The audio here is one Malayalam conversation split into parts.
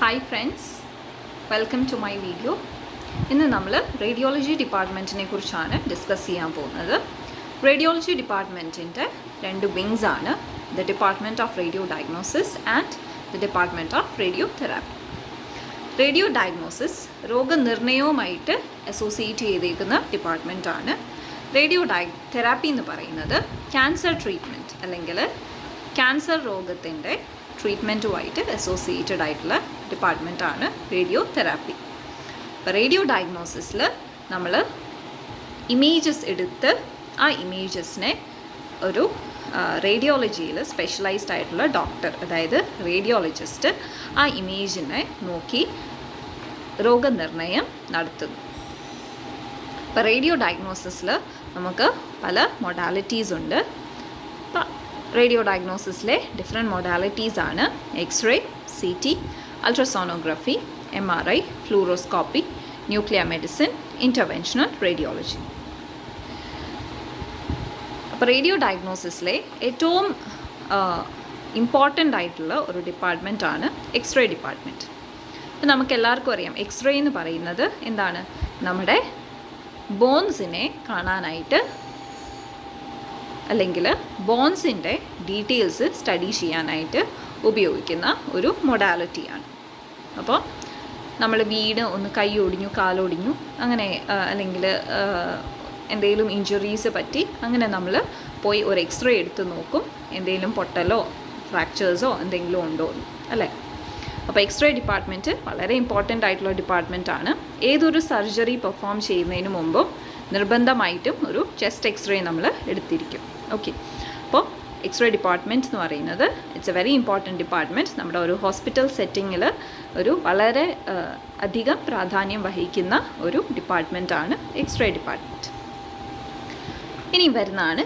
Hi friends, welcome to my video. ഇന്ന് നമ്മൾ റേഡിയോളജി ഡിപ്പാർട്ട്മെൻറ്റിനെ കുറിച്ചാണ് ഡിസ്കസ് ചെയ്യാൻ പോകുന്നത്. റേഡിയോളജി ഡിപ്പാർട്ട്മെൻറ്റിൻ്റെ രണ്ട് വിങ്സ് ആണ്, the department of radio diagnosis and the department of radio therapy. Radio diagnosis രോഗനിർണയവുമായിട്ട് അസോസിയേറ്റ് ചെയ്തേക്കുന്ന ഡിപ്പാർട്ട്മെൻറ്റാണ്. റേഡിയോ തെറാപ്പി എന്ന് പറയുന്നത് ക്യാൻസർ ട്രീറ്റ്മെൻറ്റ് അല്ലെങ്കിൽ ക്യാൻസർ രോഗത്തിൻ്റെ ട്രീറ്റ്മെൻറ്റുമായിട്ട് അസോസിയേറ്റഡ് ആയിട്ടുള്ള ഡിപ്പാർട്ട്മെൻറ്റാണ് റേഡിയോ തെറാപ്പി. അപ്പോൾ റേഡിയോ ഡയഗ്നോസിസിൽ നമ്മൾ ഇമേജസ് എടുത്ത് ആ ഇമേജസിനെ ഒരു റേഡിയോളജിയിൽ സ്പെഷ്യലൈസ്ഡ് ആയിട്ടുള്ള ഡോക്ടർ, അതായത് റേഡിയോളജിസ്റ്റ്, ആ ഇമേജിനെ നോക്കി രോഗനിർണയം നടത്തുന്നു. ഇപ്പോൾ റേഡിയോ ഡയഗ്നോസിസിൽ നമുക്ക് പല മൊഡാലിറ്റീസ് ഉണ്ട്. റേഡിയോ ഡയഗ്നോസിസിലെ ഡിഫറെൻറ്റ് മൊഡാലിറ്റീസ് ആണ് x-ray, CT, ultrasonography, MRI, fluoroscopy, nuclear medicine, interventional radiology. അപ്പോൾ റേഡിയോ ഡയഗ്നോസിസിലെ ഏറ്റവും ഇമ്പോർട്ടൻ്റ് ആയിട്ടുള്ള ഒരു ഡിപ്പാർട്ട്മെൻറ്റാണ് എക്സ്റേ ഡിപ്പാർട്ട്മെൻറ്റ്. അപ്പോൾ നമുക്ക് എല്ലാവർക്കും അറിയാം, എക്സ്റേ എന്ന് പറയുന്നത് എന്താണ്? നമ്മുടെ ബോൺസിനെ കാണാനായിട്ട് അല്ലെങ്കിൽ ബോൺസിൻ്റെ ഡീറ്റെയിൽസ് സ്റ്റഡി ചെയ്യാനായിട്ട് ഉപയോഗിക്കുന്ന ഒരു മൊഡാലിറ്റിയാണ്. അപ്പോൾ നമ്മൾ വീണ് ഒന്ന് കൈ ഒടിഞ്ഞു, കാലൊടിഞ്ഞു, അങ്ങനെ അല്ലെങ്കിൽ എന്തെങ്കിലും ഇഞ്ചുറീസ് പറ്റി അങ്ങനെ നമ്മൾ പോയി ഒരു എക്സ്റേ എടുത്ത് നോക്കും, എന്തെങ്കിലും പൊട്ടലോ ഫ്രാക്ചേഴ്സോ എന്തെങ്കിലും ഉണ്ടോ അല്ലേ. അപ്പോൾ എക്സ്റേ ഡിപ്പാർട്ട്മെൻറ്റ് വളരെ ഇമ്പോർട്ടൻ്റ് ആയിട്ടുള്ള ഡിപ്പാർട്ട്മെൻറ്റാണ്. ഏതൊരു സർജറി പെർഫോം ചെയ്യുന്നതിന് മുമ്പും നിർബന്ധമായിട്ടും ഒരു ചെസ്റ്റ് എക്സ്റേ നമ്മൾ എടുത്തിരിക്കും. ഓക്കെ, അപ്പോൾ എക്സ്റേ ഡിപ്പാർട്ട്മെൻറ്റ് എന്ന് പറയുന്നത് it's A very important department. നമ്മുടെ ഒരു ഹോസ്പിറ്റൽ സെറ്റിങ്ങിൽ ഒരു വളരെ അധികം പ്രാധാന്യം വഹിക്കുന്ന ഒരു ഡിപ്പാർട്ട്മെൻറ്റാണ് എക്സ്റേ ഡിപ്പാർട്ട്മെൻറ്റ്. ഇനി വരുന്നതാണ്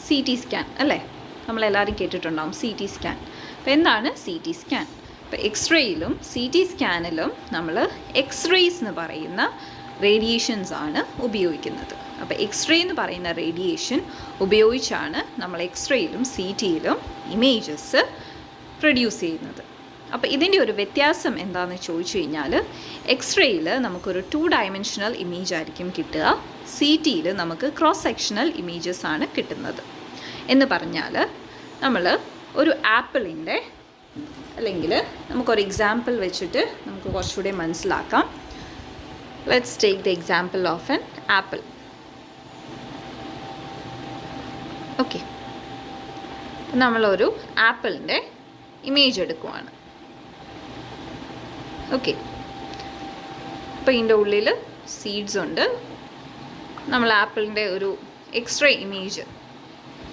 CT സ്കാൻ അല്ലേ. നമ്മളെല്ലാവരും കേട്ടിട്ടുണ്ടാവും CT സ്കാൻ. അപ്പോൾ എന്താണ് CT സ്കാൻ? ഇപ്പോൾ എക്സ്റേയിലും CT സ്കാനിലും നമ്മൾ എക്സ്റേസ് എന്ന് പറയുന്ന റേഡിയേഷൻസ് ആണ് ഉപയോഗിക്കുന്നത്. അപ്പോൾ എക്സ്റേ എന്ന് പറയുന്ന റേഡിയേഷൻ ഉപയോഗിച്ചാണ് നമ്മൾ എക്സ്റേയിലും CTയിലും ഇമേജസ് പ്രൊഡ്യൂസ് ചെയ്യുന്നത്. അപ്പോൾ ഇതിൻ്റെ ഒരു വ്യത്യാസം എന്താണെന്ന് ചോദിച്ചു കഴിഞ്ഞാൽ, എക്സ്റേയിൽ നമുക്കൊരു 2 ഡയമെൻഷണൽ ഇമേജ് ആയിരിക്കും കിട്ടുക, CTയിൽ നമുക്ക് ക്രോസ് സെക്ഷണൽ ഇമേജസ് ആണ് കിട്ടുന്നത്. എന്ന് പറഞ്ഞാൽ നമ്മൾ ഒരു ആപ്പിളിൻ്റെ അല്ലെങ്കിൽ നമുക്കൊരു എക്സാമ്പിൾ വെച്ചിട്ട് നമുക്ക് കുറച്ചുകൂടെ മനസ്സിലാക്കാം. Let's take the example of an apple. Okay, നമ്മളൊരു ആപ്പിളിൻ്റെ ഇമേജ് എടുക്കുവാണ്. ഓക്കെ, അപ്പോൾ ഇതിൻ്റെ ഉള്ളിൽ സീഡ്സ് ഉണ്ട്. നമ്മൾ ആപ്പിളിൻ്റെ ഒരു എക്സ്റേ ഇമേജ്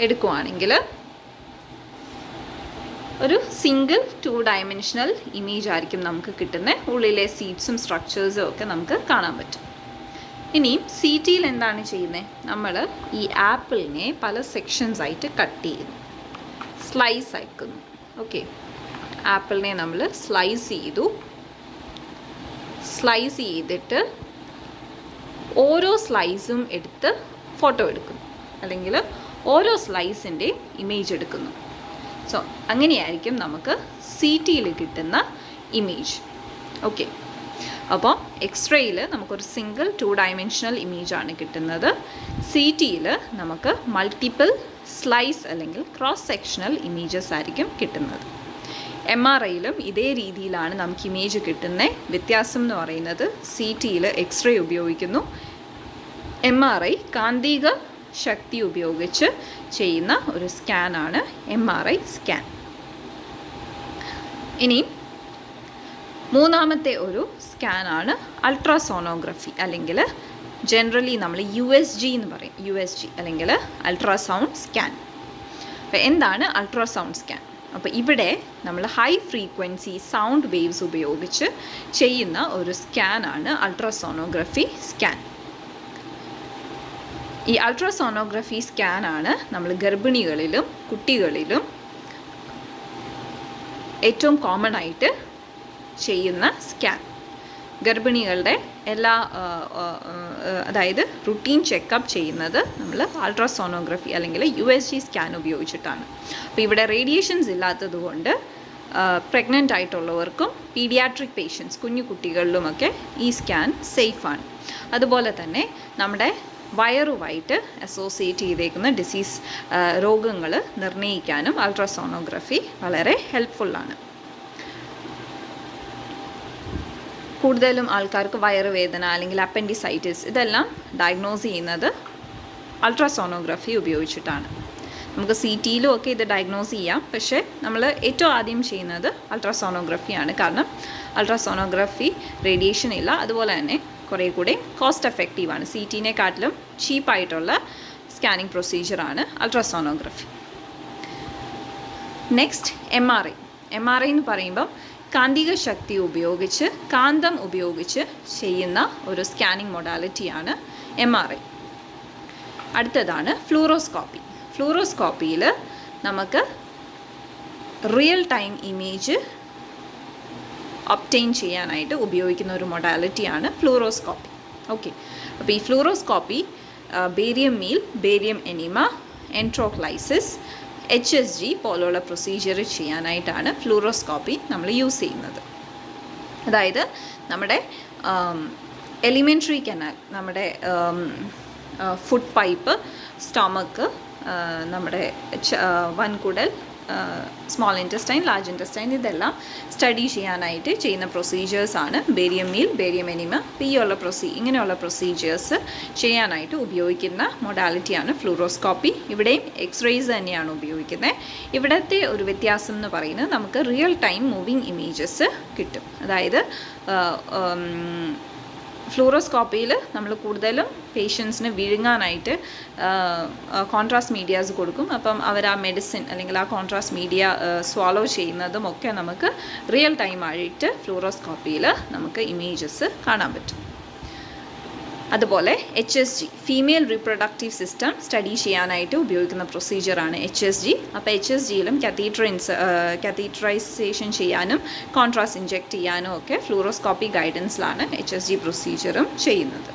എടുക്കുവാണെങ്കിൽ ഒരു സിംഗിൾ 2 ഡയമെൻഷണൽ ഇമേജ് ആയിരിക്കും നമുക്ക് കിട്ടുന്നത്. ഉള്ളിലെ സീഡ്സും സ്ട്രക്ചേഴ്സും ഒക്കെ നമുക്ക് കാണാൻ പറ്റും. ഇനിയും CTയിൽ എന്താണ് ചെയ്യുന്നത്? നമ്മൾ ഈ ആപ്പിളിനെ പല സെക്ഷൻസ് ആയിട്ട് കട്ട് ചെയ്യുന്നു, സ്ലൈസ് ആക്കുന്നു. ഓക്കെ, ആപ്പിളിനെ നമ്മൾ സ്ലൈസ് ചെയ്തിട്ട് ഓരോ സ്ലൈസും എടുത്ത് ഫോട്ടോ എടുക്കുന്നു, അല്ലെങ്കിൽ ഓരോ സ്ലൈസിൻ്റെ ഇമേജ് എടുക്കുന്നു. സോ അങ്ങനെയായിരിക്കും നമുക്ക് CTയിൽ കിട്ടുന്ന ഇമേജ്. ഓക്കെ, അപ്പോൾ എക്സ്റേയിൽ നമുക്കൊരു സിംഗിൾ 2 ഡയമെൻഷണൽ ഇമേജാണ് കിട്ടുന്നത്. CTയിൽ നമുക്ക് മൾട്ടിപ്പിൾ സ്ലൈസ് അല്ലെങ്കിൽ ക്രോസ് സെക്ഷണൽ ഇമേജസ് ആയിരിക്കും കിട്ടുന്നത്. MRIയിലും ഇതേ രീതിയിലാണ് നമുക്ക് ഇമേജ് കിട്ടുന്നത്. വ്യത്യാസം എന്ന് പറയുന്നത് CTയിൽ എക്സ്റേ ഉപയോഗിക്കുന്നു, MRI കാന്തിക ശക്തി ഉപയോഗിച്ച് ചെയ്യുന്ന ഒരു സ്കാനാണ് MRI സ്കാൻ. ഇനി മൂന്നാമത്തെ ഒരു സ്കാനാണ് അൾട്രാസോണോഗ്രഫി, അല്ലെങ്കിൽ ജനറലി നമ്മൾ USG എന്ന് പറയും, USG അല്ലെങ്കിൽ അൾട്രാസൗണ്ട് സ്കാൻ. അപ്പോൾ എന്താണ് അൾട്രാസൗണ്ട് സ്കാൻ? അപ്പോൾ ഇവിടെ നമ്മൾ ഹൈ ഫ്രീക്വൻസി സൗണ്ട് വേവ്സ് ഉപയോഗിച്ച് ചെയ്യുന്ന ഒരു സ്കാനാണ് അൾട്രാസോണോഗ്രഫി സ്കാൻ. ഈ അൾട്രാസോണോഗ്രഫി സ്കാനാണ് നമ്മൾ ഗർഭിണികളിലും കുട്ടികളിലും ഏറ്റവും കോമൺ ആയിട്ട് ചെയ്യുന്ന സ്കാൻ. ഗർഭിണികളുടെ എല്ലാ അതായത് റുട്ടീൻ ചെക്കപ്പ് ചെയ്യുന്നത് നമ്മൾ അൾട്രാസോണോഗ്രഫി അല്ലെങ്കിൽ USG സ്കാൻ ഉപയോഗിച്ചിട്ടാണ്. അപ്പോൾ ഇവിടെ റേഡിയേഷൻസ് ഇല്ലാത്തതുകൊണ്ട് പ്രഗ്നൻ്റ് ആയിട്ടുള്ളവർക്കും പീഡിയാട്രിക് പേഷ്യൻസ് കുഞ്ഞു കുട്ടികളിലുമൊക്കെ ഈ സ്കാൻ സേഫാണ്. അതുപോലെ തന്നെ നമ്മുടെ വയറുമായിട്ട് അസോസിയേറ്റ് ചെയ്തേക്കുന്ന ഡിസീസ് രോഗങ്ങൾ നിർണ്ണയിക്കാനും അൾട്രാസോണോഗ്രഫി വളരെ ഹെൽപ്ഫുള്ളാണ്. കൂടുതലും ആൾക്കാർക്ക് വയറുവേദന അല്ലെങ്കിൽ അപ്പൻഡിസൈറ്റിസ് ഇതെല്ലാം ഡയഗ്നോസ് ചെയ്യുന്നത് അൾട്രാസോണോഗ്രഫി ഉപയോഗിച്ചിട്ടാണ്. നമുക്ക് CTയിലും ഒക്കെ ഇത് ഡയഗ്നോസ് ചെയ്യാം, പക്ഷേ നമ്മൾ ഏറ്റവും ആദ്യം ചെയ്യുന്നത് അൾട്രാസോണോഗ്രഫിയാണ്. കാരണം അൾട്രാസോണോഗ്രഫി റേഡിയേഷൻ ഇല്ല, അതുപോലെ തന്നെ കുറേ കൂടെ കോസ്റ്റ് എഫക്റ്റീവാണ്. CTനെക്കാട്ടിലും ചീപ്പായിട്ടുള്ള സ്കാനിങ് പ്രൊസീജിയറാണ് അൾട്രാസോണോഗ്രഫി. Next MRI. MRI എന്ന് പറയുമ്പം കാന്തിക ശക്തി ഉപയോഗിച്ച്, കാന്തം ഉപയോഗിച്ച് ചെയ്യുന്ന ഒരു സ്കാനിങ് മൊഡാലിറ്റിയാണ് MRI. അടുത്തതാണ് ഫ്ലൂറോസ്കോപ്പി. ഫ്ലൂറോസ്കോപ്പിയിൽ നമുക്ക് റിയൽ ടൈം ഇമേജ് ഒബ്റ്റെയിൻ ചെയ്യാനായിട്ട് ഉപയോഗിക്കുന്ന ഒരു മൊഡാലിറ്റിയാണ് ഫ്ലൂറോസ്കോപ്പി. ഓക്കെ, അപ്പോൾ ഈ fluoroscopy barium meal, barium enema, enteroclysis, HSG പോലുള്ള പ്രൊസീജിയർ ചെയ്യാനായിട്ടാണ് ഫ്ലൂറോസ്കോപ്പി നമ്മൾ യൂസ് ചെയ്യുന്നത്. അതായത് നമ്മുടെ എലിമെൻ്ററി കനാൽ, നമ്മുടെ ഫുഡ് പൈപ്പ്, സ്റ്റൊമക്ക്, നമ്മുടെ വൻകുടൽ, സ്മോൾ ഇൻറ്റസ്റ്റൈൻ, ലാർജ് ഇൻറ്റസ്റ്റൈൻ, ഇതെല്ലാം സ്റ്റഡി ചെയ്യാനായിട്ട് ചെയ്യുന്ന പ്രൊസീജിയേഴ്സാണ് ബേരിയം മീൽ, ബേരിയം എനിമ. ഇങ്ങനെയുള്ള പ്രൊസീജിയേഴ്സ് ചെയ്യാനായിട്ട് ഉപയോഗിക്കുന്ന മൊഡാലിറ്റിയാണ് ഫ്ലൂറോസ്കോപ്പി. ഇവിടെയും എക്സ്റേസ് തന്നെയാണ് ഉപയോഗിക്കുന്നത്. ഇവിടുത്തെ ഒരു വ്യത്യാസം എന്ന് പറയുന്നത് നമുക്ക് റിയൽ ടൈം മൂവിങ് ഇമേജസ് കിട്ടും. അതായത് ഫ്ലൂറോസ്കോപ്പിയിൽ നമ്മൾ കൂടുതലും പേഷ്യൻസിന് വിഴുങ്ങാനായിട്ട് കോൺട്രാസ്റ്റ് മീഡിയാസ് കൊടുക്കും. അപ്പം അവർ ആ മെഡിസിൻ അല്ലെങ്കിൽ ആ കോൺട്രാസ്റ്റ് മീഡിയ സ്വാലോ ചെയ്യുന്നതും ഒക്കെ നമുക്ക് റിയൽ ടൈം ആയിട്ട് ഫ്ലൂറോസ്കോപ്പിയിൽ നമുക്ക് ഇമേജസ് കാണാൻ പറ്റും. അതുപോലെ HSG, female reproductive system study ചെയ്യാനായിട്ട് ഉപയോഗിക്കുന്ന പ്രൊസീജിയറാണ് HSG. അപ്പോൾ HSGയിലും കാത്തീറ്ററൈസേഷൻ ചെയ്യാനും കോൺട്രാസ്റ്റ് ഇഞ്ചെക്റ്റ് ചെയ്യാനും ഒക്കെ ഫ്ലൂറോസ്കോപ്പി ഗൈഡൻസിലാണ് HSG പ്രൊസീജിയറും ചെയ്യുന്നത്.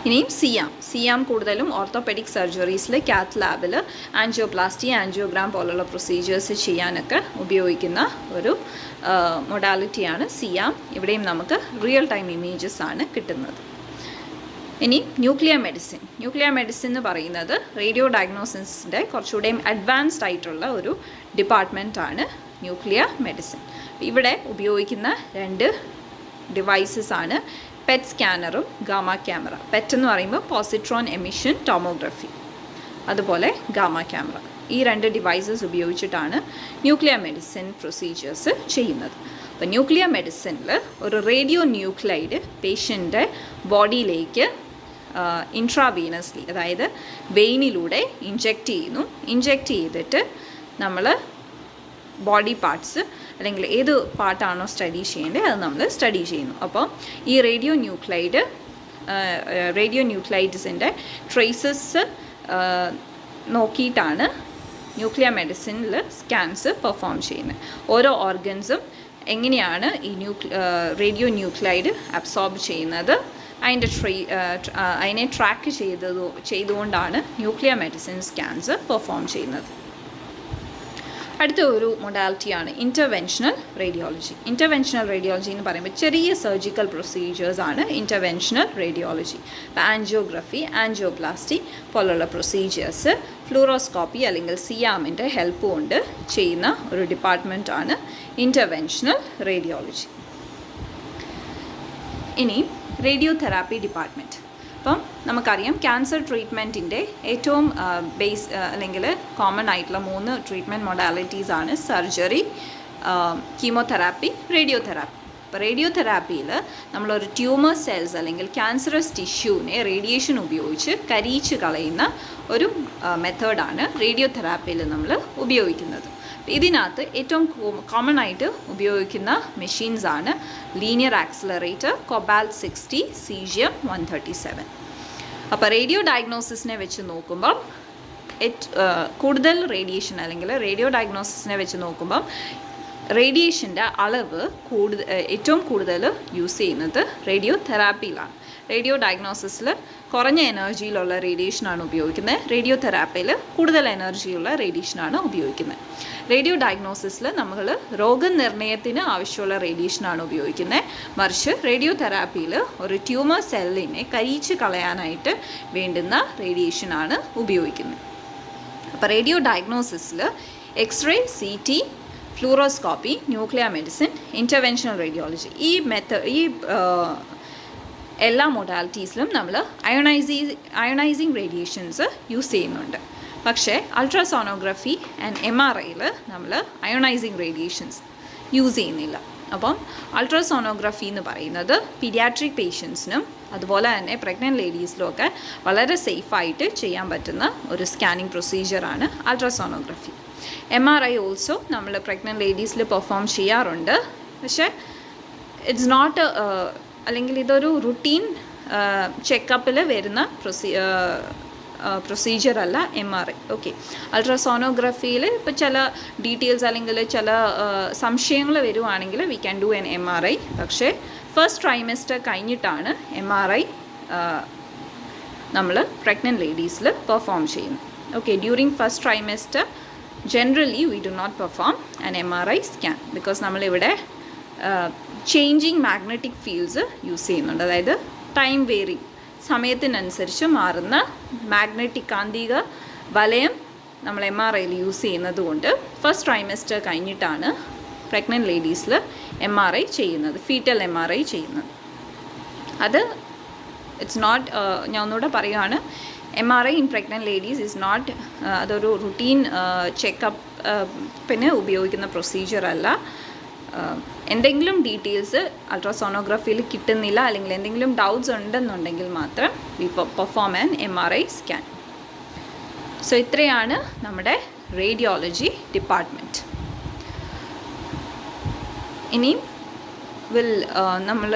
ഇനിയും സിയാം കൂടുതലും ഓർത്തോപെഡിക് സർജറീസിൽ, കാത്ത് ലാബിൽ ആൻജിയോപ്ലാസ്റ്റി, ആൻജിയോഗ്രാം പോലുള്ള പ്രൊസീജിയേഴ്സ് ചെയ്യാനൊക്കെ ഉപയോഗിക്കുന്ന ഒരു മൊഡാലിറ്റിയാണ് സിയാം. ഇവിടെയും നമുക്ക് റിയൽ ടൈം ഇമേജസ് ആണ് കിട്ടുന്നത്. ഇനി ന്യൂക്ലിയർ മെഡിസിൻ എന്ന് പറയുന്നത് റേഡിയോ ഡയഗ്നോസിസിൻ്റെ കുറച്ചുകൂടെയും അഡ്വാൻസ്ഡ് ആയിട്ടുള്ള ഒരു ഡിപ്പാർട്ട്മെൻറ്റാണ് ന്യൂക്ലിയർ മെഡിസിൻ. ഇവിടെ ഉപയോഗിക്കുന്ന 2 ഡിവൈസസ് ആണ് പെറ്റ് സ്കാനറും ഗാമ ക്യാമറ. പെറ്റ് എന്ന് പറയുമ്പോൾ പോസിട്രോൺ എമിഷൻ ടോമോഗ്രഫി, അതുപോലെ ഗാമ ക്യാമറ. ഈ 2 ഡിവൈസസ് ഉപയോഗിച്ചിട്ടാണ് ന്യൂക്ലിയർ മെഡിസിൻ പ്രൊസീജിയേഴ്സ് ചെയ്യുന്നത്. അപ്പോൾ ന്യൂക്ലിയർ മെഡിസിനിൽ ഒരു റേഡിയോ ന്യൂക്ലൈഡ് പേഷ്യൻ്റെ ബോഡിയിലേക്ക് ഇൻട്രാവീനസ്ലി, അതായത് വെയിനിലൂടെ ഇഞ്ചെക്റ്റ് ചെയ്തിട്ട് നമ്മൾ ബോഡി പാർട്സ് അല്ലെങ്കിൽ ഏത് പാർട്ടാണോ സ്റ്റഡി ചെയ്യേണ്ടത് അത് നമ്മൾ സ്റ്റഡി ചെയ്യുന്നു. അപ്പോൾ ഈ റേഡിയോ ന്യൂക്ലൈഡ്സിൻ്റെ ട്രേസസ് നോക്കിയിട്ടാണ് ന്യൂക്ലിയർ മെഡിസിനിൽ സ്കാൻസ് പെർഫോം ചെയ്യുന്നത്. ഓരോ ഓർഗൻസും എങ്ങനെയാണ് ഈ റേഡിയോ ന്യൂക്ലൈഡ് അബ്സോർബ് ചെയ്യുന്നത്, അതിനെ ട്രാക്ക് ചെയ്തുകൊണ്ടാണ് ന്യൂക്ലിയർ മെഡിസിൻ സ്കാൻസ് പെർഫോം ചെയ്യുന്നത്. അടുത്ത ഒരു മൊഡാലിറ്റിയാണ് ഇൻ്റർവെൻഷണൽ റേഡിയോളജി. ഇൻ്റർവെൻഷണൽ റേഡിയോളജി എന്ന് പറയുമ്പോൾ ചെറിയ സർജിക്കൽ പ്രൊസീജിയേഴ്സാണ് ഇൻ്റർവെൻഷണൽ റേഡിയോളജി. ഇപ്പോൾ ആൻജിയോഗ്രഫി, ആൻജിയോപ്ലാസ്റ്റി പോലുള്ള പ്രൊസീജിയേഴ്സ് ഫ്ലൂറോസ്കോപ്പി അല്ലെങ്കിൽ സിയാമിൻ്റെ ഹെൽപ്പ് കൊണ്ട് ചെയ്യുന്ന ഒരു ഡിപ്പാർട്ട്മെൻറ്റാണ് ഇൻ്റർവെൻഷണൽ റേഡിയോളജി. ഇനി റേഡിയോതെറാപ്പി ഡിപ്പാർട്ട്മെൻറ്റ്. അപ്പം നമുക്കറിയാം ക്യാൻസർ ട്രീറ്റ്മെൻറ്റിൻ്റെ ഏറ്റവും അല്ലെങ്കിൽ കോമൺ ആയിട്ടുള്ള 3 ട്രീറ്റ്മെൻറ്റ് മൊഡാലിറ്റീസാണ് സർജറി, കീമോതെറാപ്പി, റേഡിയോതെറാപ്പി. അപ്പോൾ റേഡിയോതെറാപ്പിയിൽ നമ്മളൊരു ട്യൂമർ സെൽസ് അല്ലെങ്കിൽ ക്യാൻസറസ് ടിഷ്യൂവിനെ റേഡിയേഷൻ ഉപയോഗിച്ച് കരിയിച്ച് കളയുന്ന ഒരു മെത്തേഡാണ് റേഡിയോതെറാപ്പിയിൽ നമ്മൾ ഉപയോഗിക്കുന്നത്. ഇതിനകത്ത് ഏറ്റവും കോമൺ ആയിട്ട് ഉപയോഗിക്കുന്ന മെഷീൻസാണ് ലീനിയർ ആക്സിലറേറ്റർ, കൊബാൾട്ട് 60, സീസിയം 137. അപ്പോൾ റേഡിയോ ഡയഗ്നോസിസിനെ വെച്ച് നോക്കുമ്പം കൂടുതൽ റേഡിയേഷൻ അല്ലെങ്കിൽ റേഡിയോ ഡയഗ്നോസിസിനെ വെച്ച് നോക്കുമ്പം റേഡിയേഷൻ്റെ അളവ് ഏറ്റവും കൂടുതൽ യൂസ് ചെയ്യുന്നത് റേഡിയോ തെറാപ്പിയിലാണ്. റേഡിയോ ഡയഗ്നോസിസിൽ കുറഞ്ഞ എനർജിയിലുള്ള റേഡിയേഷനാണ് ഉപയോഗിക്കുന്നത്. റേഡിയോ തെറാപ്പിയിൽ കൂടുതൽ എനർജിയുള്ള റേഡിയേഷനാണ് ഉപയോഗിക്കുന്നത്. റേഡിയോ ഡയഗ്നോസിസിൽ നമ്മൾ രോഗനിർണയത്തിന് ആവശ്യമുള്ള റേഡിയേഷനാണ് ഉപയോഗിക്കുന്നത്. മറിച്ച് റേഡിയോ തെറാപ്പിയിൽ ഒരു ട്യൂമർ സെല്ലിനെ കരിയിച്ച് കളയാനായിട്ട് വേണ്ടുന്ന റേഡിയേഷനാണ് ഉപയോഗിക്കുന്നത്. അപ്പോൾ റേഡിയോ ഡയഗ്നോസിസിൽ X ray, CT, fluoroscopy, nuclear medicine, interventional radiology ഈ എല്ലാ മൊഡാലിറ്റീസിലും നമ്മൾ അയോണൈസിങ് റേഡിയേഷൻസ് യൂസ് ചെയ്യുന്നുണ്ട്. പക്ഷേ അൾട്രാസോണോഗ്രഫി ആൻഡ് MRIയിൽ നമ്മൾ അയോണൈസിങ് റേഡിയേഷൻസ് യൂസ് ചെയ്യുന്നില്ല. അപ്പം അൾട്രാസോണോഗ്രഫി എന്ന് പറയുന്നത് പീഡിയാട്രിക് പേഷ്യൻസിനും അതുപോലെ തന്നെ പ്രഗ്നൻറ്റ് ലേഡീസിലും ഒക്കെ വളരെ സേഫായിട്ട് ചെയ്യാൻ പറ്റുന്ന ഒരു സ്കാനിങ് പ്രൊസീജിയറാണ് അൾട്രാസോണോഗ്രഫി. MRI ഓൾസോ നമ്മൾ പ്രഗ്നൻറ്റ് ലേഡീസിൽ പെർഫോം ചെയ്യാറുണ്ട്. പക്ഷേ ഇറ്റ്സ് നോട്ട് അല്ലെങ്കിൽ ഇതൊരു റുട്ടീൻ ചെക്കപ്പിൽ വരുന്ന പ്രൊസീജിയർ അല്ല MRI. ഓക്കെ, അൾട്രാസോണോഗ്രഫിയിൽ ഇപ്പോൾ ചില ഡീറ്റെയിൽസ് അല്ലെങ്കിൽ ചില സംശയങ്ങൾ വരുവാണെങ്കിൽ we can do an MRI. പക്ഷേ ഫസ്റ്റ് ട്രൈമസ്റ്റർ കഴിഞ്ഞിട്ടാണ് MRI നമ്മൾ പ്രഗ്നൻറ്റ് ലേഡീസിൽ പെർഫോം ചെയ്യുന്നത്. Okay, during first trimester generally we do not perform an MRI scan because നമ്മളിവിടെ ചേഞ്ചിങ് മാഗ്നറ്റിക് ഫീൽഡ്സ് യൂസ് ചെയ്യുന്നുണ്ട്. അതായത് ടൈം വേറിങ്, സമയത്തിനനുസരിച്ച് മാറുന്ന മാഗ്നറ്റിക് കാന്തിക വലയം നമ്മൾ MRIയിൽ യൂസ് ചെയ്യുന്നത് കൊണ്ട് ഫസ്റ്റ് ട്രൈമസ്റ്റർ കഴിഞ്ഞിട്ടാണ് പ്രഗ്നൻറ്റ് ലേഡീസിൽ MRI ചെയ്യുന്നത്, ഫീറ്റൽ MRI ചെയ്യുന്നത്. അത് ഇറ്റ്സ് നോട്ട്, ഞാൻ ഒന്നുകൂടെ പറയുകയാണ്, MRI in pregnant ladies is not, അതൊരു റുട്ടീൻ ചെക്കപ്പിന് ഉപയോഗിക്കുന്ന പ്രൊസീജിയർ അല്ല. എന്തെങ്കിലും ഡീറ്റെയിൽസ് അൾട്രാസോണോഗ്രഫിയിൽ കിട്ടുന്നില്ല അല്ലെങ്കിൽ എന്തെങ്കിലും ഡൗട്ട്സ് ഉണ്ടെന്നുണ്ടെങ്കിൽ മാത്രം V perform an MRI scan. So ഇത്രയാണ് നമ്മുടെ റേഡിയോളജി ഡിപ്പാർട്ട്മെൻറ്റ്. ഇനി നമ്മൾ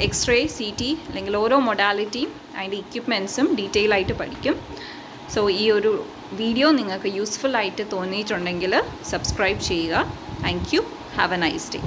എക്സ്റേ, CT അല്ലെങ്കിൽ ഓരോ മൊഡാലിറ്റിയും അതിൻ്റെ ഇക്വിപ്മെൻറ്റ്സും ഡീറ്റെയിൽ ആയിട്ട് പഠിക്കും. സോ ഈ ഒരു വീഡിയോ നിങ്ങൾക്ക് യൂസ്ഫുൾ ആയിട്ട് തോന്നിയിട്ടുണ്ടെങ്കിൽ സബ്സ്ക്രൈബ് ചെയ്യുക. Thank you. Have A nice day.